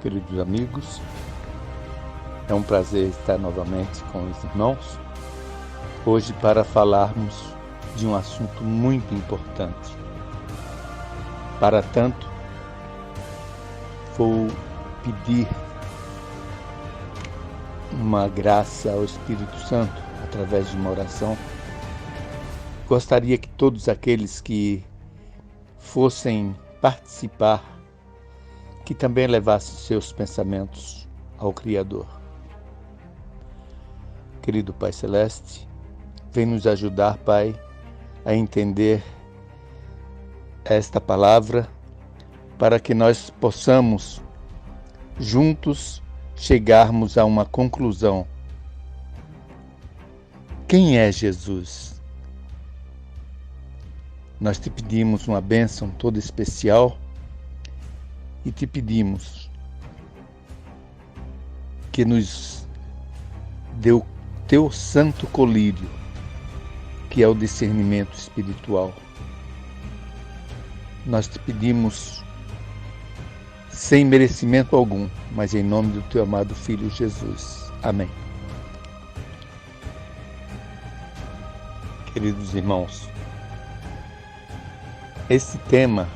queridos amigos. É um prazer estar novamente com os irmãos, hoje para falarmos de um assunto muito importante. Para tanto, vou pedir uma graça ao Espírito Santo, através de uma oração. Gostaria que todos aqueles que fossem participar, que também levassem seus pensamentos ao Criador. Querido Pai Celeste, vem nos ajudar, Pai, a entender esta palavra, para que nós possamos, juntos, chegarmos a uma conclusão. Quem é Jesus? Nós te pedimos uma bênção toda especial e te pedimos que nos dê o teu santo colírio, que é o discernimento espiritual. Nós te pedimos sem merecimento algum, mas em nome do teu amado Filho Jesus. Amém. Queridos irmãos, esse tema,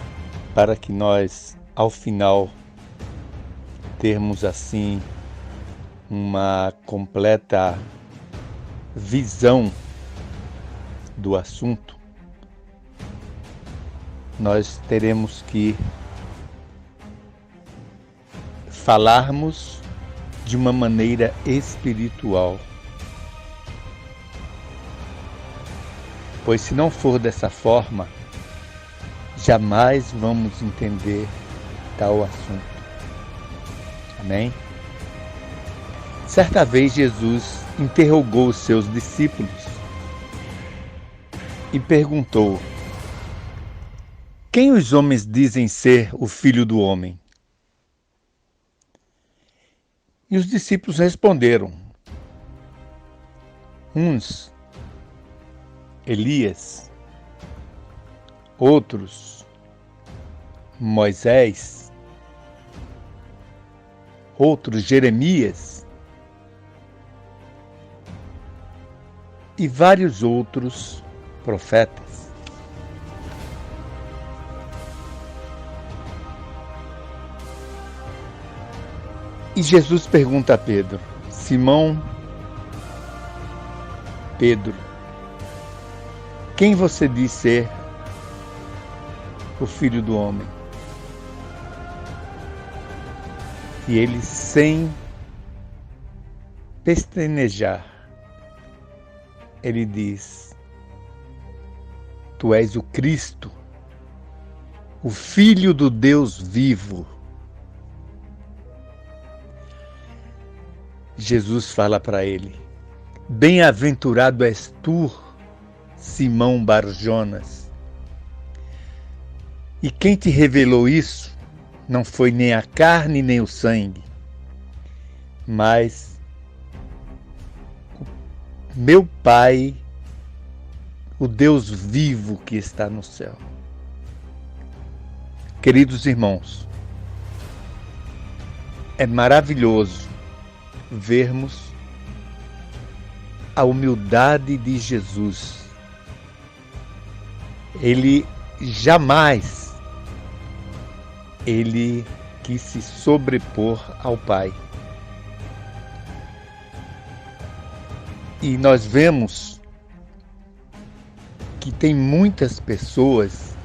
para que nós, ao final, termos assim uma completa visão do assunto, nós teremos que falarmos de uma maneira espiritual. Pois se não for dessa forma, jamais vamos entender tal assunto. Amém? Certa vez Jesus interrogou os seus discípulos e perguntou: quem os homens dizem ser o Filho do Homem? E os discípulos responderam: uns, Elias, outros, Moisés, outros, Jeremias, e vários outros profetas. E Jesus pergunta a Pedro: Simão, Pedro, quem você diz ser o Filho do Homem? E ele, sem pestanejar, ele diz: tu és o Cristo, o Filho do Deus vivo. Jesus fala para ele: bem-aventurado és tu, Simão Bar-Jonas. E quem te revelou isso não foi nem a carne nem o sangue, mas o meu Pai, o Deus vivo que está no céu. Queridos irmãos, é maravilhoso vermos a humildade de Jesus. Ele jamais quis se sobrepor ao Pai. E nós vemos que tem muitas pessoas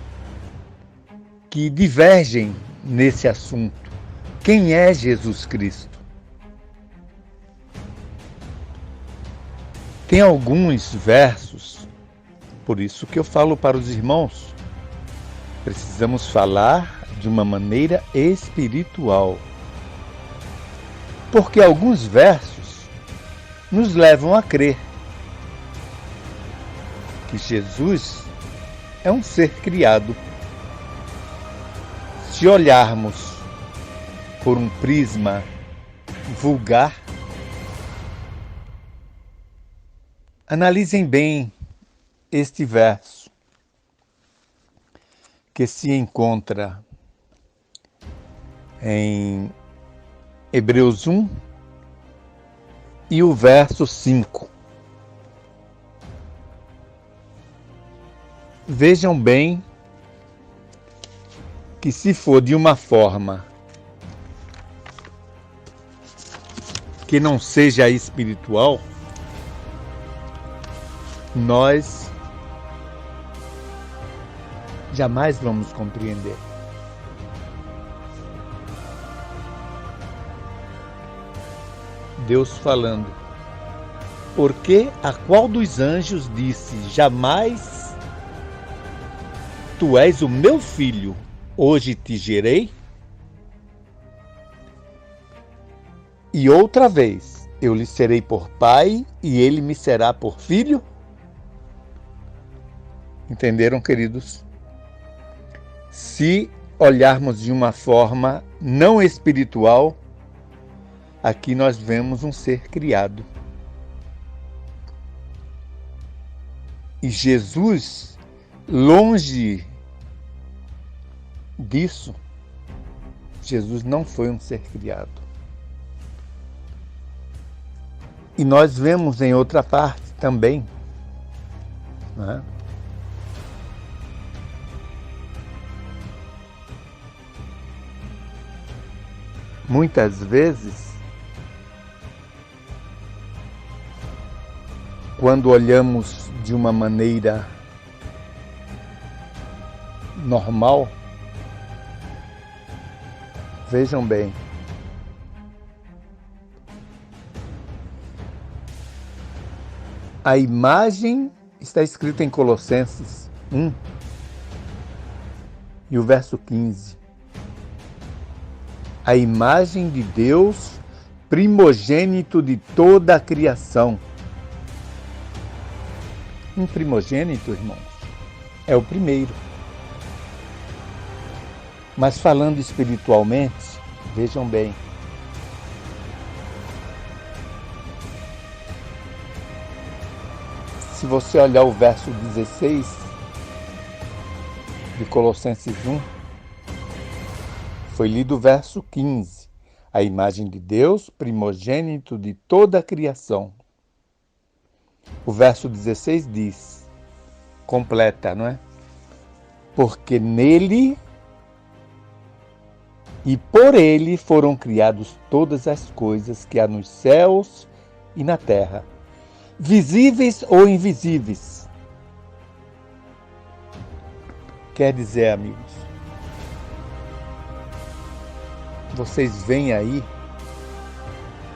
que divergem nesse assunto. Quem é Jesus Cristo? Tem alguns versos, por isso que eu falo para os irmãos, precisamos falar de uma maneira espiritual. Porque alguns versos nos levam a crer que Jesus é um ser criado. Se olharmos por um prisma vulgar, analisem bem este verso, que se encontra em Hebreus 1 e o verso 5. Vejam bem que se for de uma forma que não seja espiritual, nós jamais vamos compreender. Deus falando, porque a qual dos anjos disse, jamais tu és o meu filho, hoje te gerei? E outra vez, eu lhe serei por pai e ele me será por filho? Entenderam, queridos? Se olharmos de uma forma não espiritual, aqui nós vemos um ser criado. E Jesus, longe disso, Jesus não foi um ser criado. E nós vemos em outra parte também, né? Muitas vezes, quando olhamos de uma maneira normal, vejam bem, a imagem está escrita em Colossenses 1 e o verso 15. A imagem de Deus, primogênito de toda a criação. Um primogênito, irmãos, é o primeiro. Mas falando espiritualmente, vejam bem, se você olhar o verso 16 de Colossenses 1, foi lido o verso 15. A imagem de Deus, primogênito de toda a criação. O verso 16 diz, completa, não é? Porque nele e por ele foram criadas todas as coisas que há nos céus e na terra, visíveis ou invisíveis. Quer dizer, amigos, vocês veem aí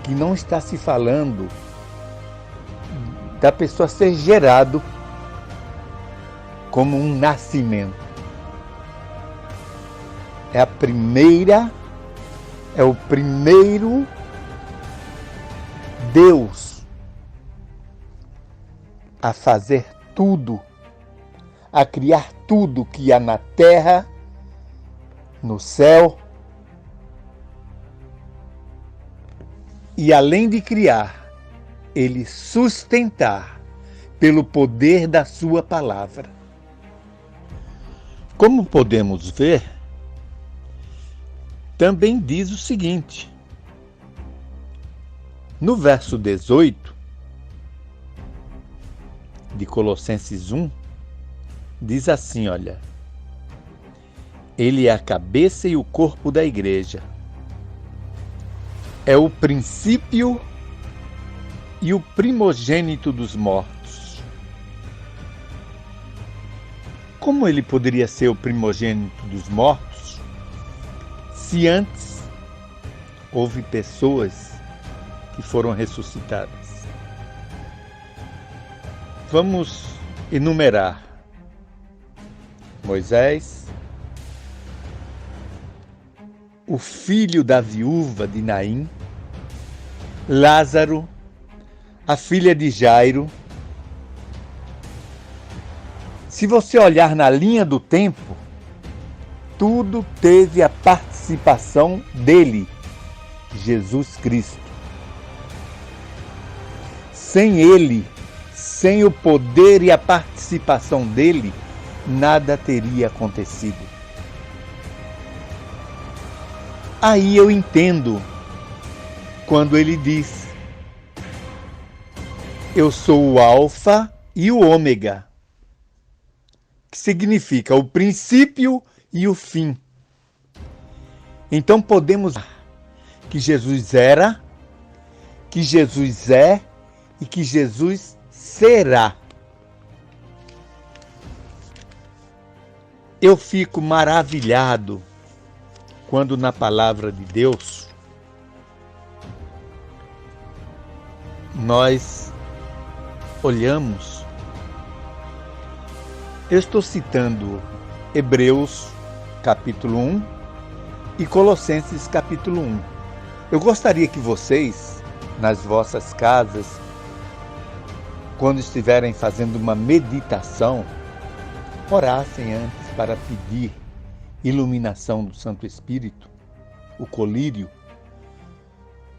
que não está se falando da pessoa ser gerado como um nascimento. É o primeiro Deus a fazer tudo, a criar tudo que há na terra, no céu, e além de criar, ele sustentar pelo poder da sua palavra. Como podemos ver, também diz o seguinte, no verso 18 de Colossenses 1, diz assim, olha, ele é a cabeça e o corpo da igreja, é o princípio e o primogênito dos mortos. Como ele poderia ser o primogênito dos mortos, se antes houve pessoas que foram ressuscitadas? Vamos enumerar: Moisés, o filho da viúva de Naim, Lázaro, a filha de Jairo. Se você olhar na linha do tempo, tudo teve a participação dele, Jesus Cristo. Sem ele, sem o poder e a participação dele, nada teria acontecido. Aí eu entendo quando ele diz: eu sou o Alfa e o Ômega, que significa o princípio e o fim. Então podemos dizer que Jesus era, que Jesus é e que Jesus será. Eu fico maravilhado quando na palavra de Deus nós olhamos. Eu estou citando Hebreus capítulo 1 e Colossenses capítulo 1. Eu gostaria que vocês, nas vossas casas, quando estiverem fazendo uma meditação, orassem antes para pedir iluminação do Santo Espírito, o colírio,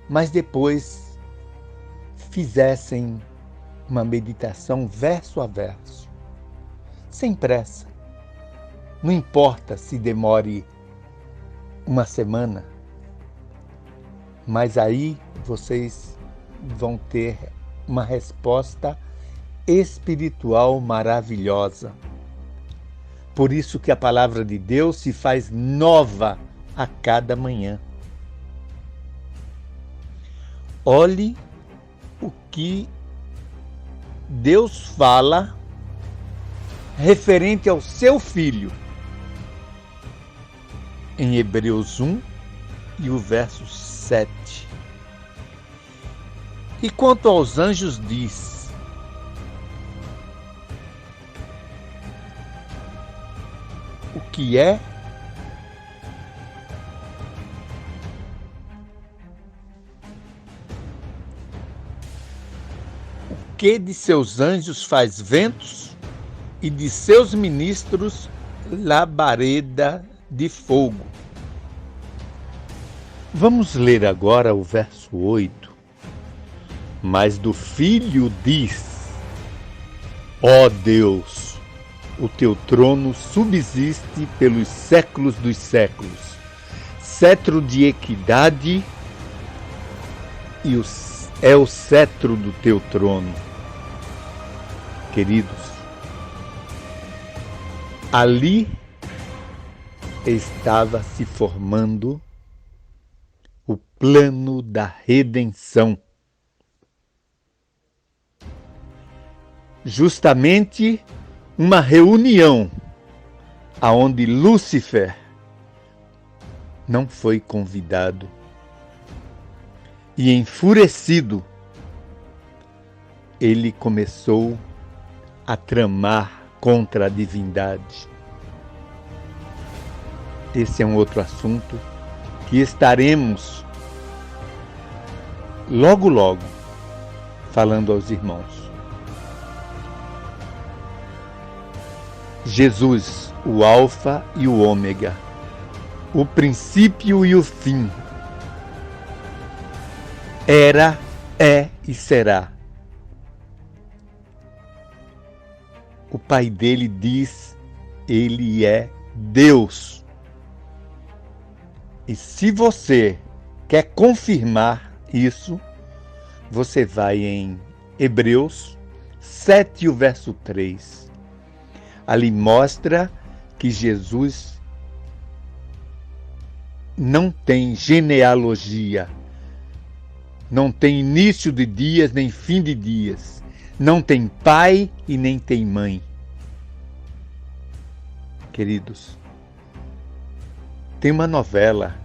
mas depois fizessem uma meditação verso a verso, sem pressa. Não importa se demore uma semana, mas aí vocês vão ter uma resposta espiritual maravilhosa. Por isso que a palavra de Deus se faz nova a cada manhã. Olhe o que Deus fala referente ao seu Filho em Hebreus 1 e o verso 7. E quanto aos anjos diz: o que é o que de seus anjos faz ventos e de seus ministros labareda de fogo. Vamos ler agora o verso 8. Mas do Filho diz: ó Deus, o teu trono subsiste pelos séculos dos séculos. Cetro de equidade é o cetro do teu trono. Queridos, ali estava se formando o plano da redenção. Justamente uma reunião aonde Lúcifer não foi convidado. E enfurecido, ele começou a tramar contra a divindade. Esse é um outro assunto que estaremos logo falando aos irmãos. Jesus, o Alfa e o Ômega, o princípio e o fim, era, é e será. O Pai dele diz: ele é Deus. E se você quer confirmar isso, você vai em Hebreus 7, o verso 3. Ali mostra que Jesus não tem genealogia, não tem início de dias nem fim de dias, não tem pai e nem tem mãe. Queridos, tem uma novela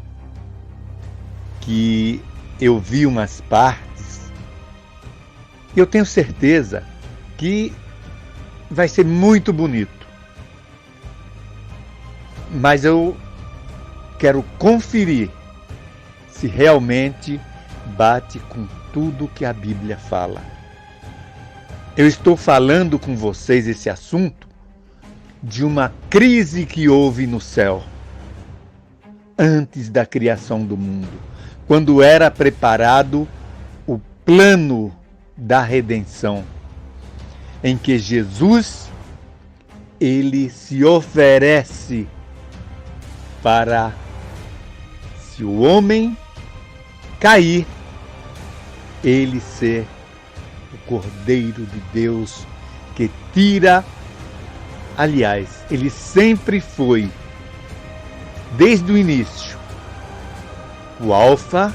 que eu vi umas partes e eu tenho certeza que vai ser muito bonito. Mas eu quero conferir se realmente bate com tudo que a Bíblia fala. Eu estou falando com vocês esse assunto de uma crise que houve no céu antes da criação do mundo, quando era preparado o plano da redenção, em que Jesus, ele se oferece para, se o homem cair, ele ser o Cordeiro de Deus que tira. Aliás, ele sempre foi, desde o início, o Alfa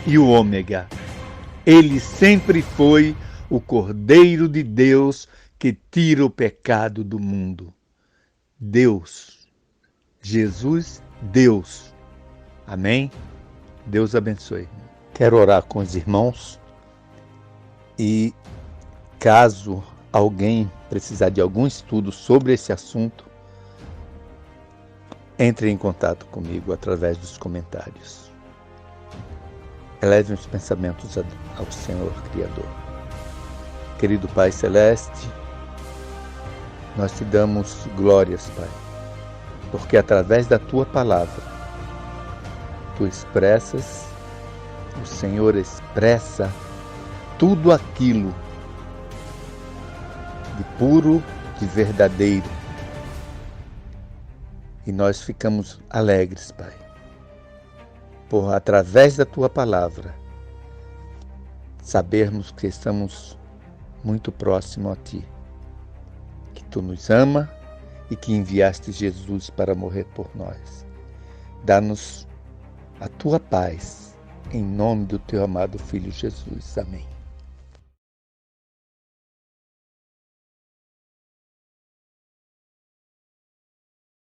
e o Ômega. Ele sempre foi o Cordeiro de Deus que tira o pecado do mundo. Deus. Jesus, Deus. Amém? Deus abençoe. Quero orar com os irmãos e, caso alguém precisar de algum estudo sobre esse assunto, entre em contato comigo através dos comentários. Eleve os pensamentos ao Senhor Criador. Querido Pai Celeste, nós te damos glórias, Pai, porque através da Tua palavra, Tu expressas, o Senhor expressa tudo aquilo de puro, de verdadeiro. E nós ficamos alegres, Pai, por através da Tua palavra sabermos que estamos muito próximo a Ti, que Tu nos ama e que enviaste Jesus para morrer por nós. Dá-nos a Tua paz, em nome do Teu amado Filho Jesus. Amém.